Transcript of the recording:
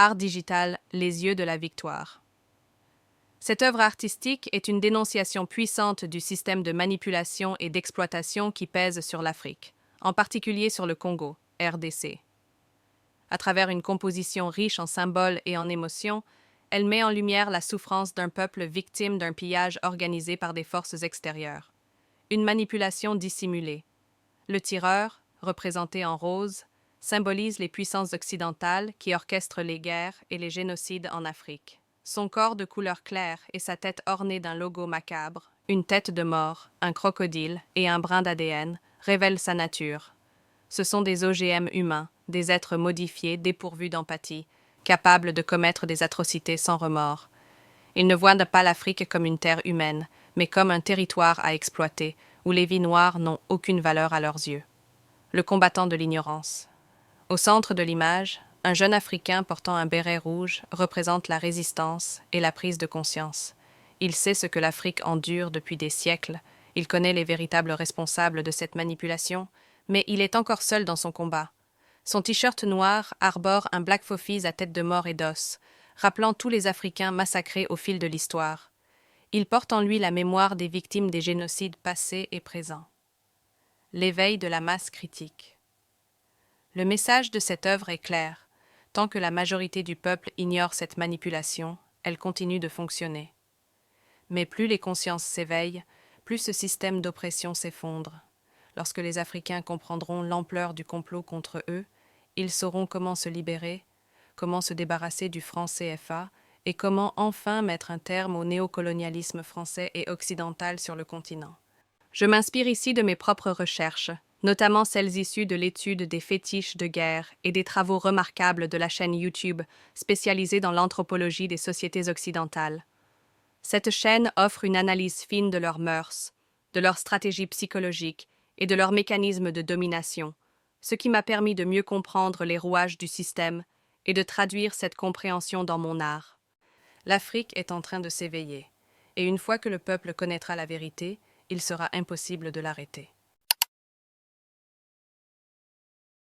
Art digital, les yeux de la victoire. Cette œuvre artistique est une dénonciation puissante du système de manipulation et d'exploitation qui pèse sur l'Afrique, en particulier sur le Congo, RDC. À travers une composition riche en symboles et en émotions, elle met en lumière la souffrance d'un peuple victime d'un pillage organisé par des forces extérieures. Une manipulation dissimulée. Le tireur, représenté en rose, symbolise les puissances occidentales qui orchestrent les guerres et les génocides en Afrique. Son corps de couleur claire et sa tête ornée d'un logo macabre, une tête de mort, un crocodile et un brin d'ADN, révèlent sa nature. Ce sont des OGM humains, des êtres modifiés, dépourvus d'empathie, capables de commettre des atrocités sans remords. Ils ne voient pas l'Afrique comme une terre humaine, mais comme un territoire à exploiter, où les vies noires n'ont aucune valeur à leurs yeux. Le combattant de l'ignorance. Au centre de l'image, un jeune Africain portant un béret rouge représente la résistance et la prise de conscience. Il sait ce que l'Afrique endure depuis des siècles, il connaît les véritables responsables de cette manipulation, mais il est encore seul dans son combat. Son t-shirt noir arbore un Black Fofis à tête de mort et d'os, rappelant tous les Africains massacrés au fil de l'histoire. Il porte en lui la mémoire des victimes des génocides passés et présents. L'éveil de la masse critique. Le message de cette œuvre est clair. Tant que la majorité du peuple ignore cette manipulation, elle continue de fonctionner. Mais plus les consciences s'éveillent, plus ce système d'oppression s'effondre. Lorsque les Africains comprendront l'ampleur du complot contre eux, ils sauront comment se libérer, comment se débarrasser du franc CFA et comment enfin mettre un terme au néocolonialisme français et occidental sur le continent. Je m'inspire ici de mes propres recherches, notamment celles issues de l'étude des fétiches de guerre et des travaux remarquables de la chaîne YouTube spécialisée dans l'anthropologie des sociétés occidentales. Cette chaîne offre une analyse fine de leurs mœurs, de leurs stratégies psychologiques et de leurs mécanismes de domination, ce qui m'a permis de mieux comprendre les rouages du système et de traduire cette compréhension dans mon art. L'Afrique est en train de s'éveiller, et une fois que le peuple connaîtra la vérité, il sera impossible de l'arrêter.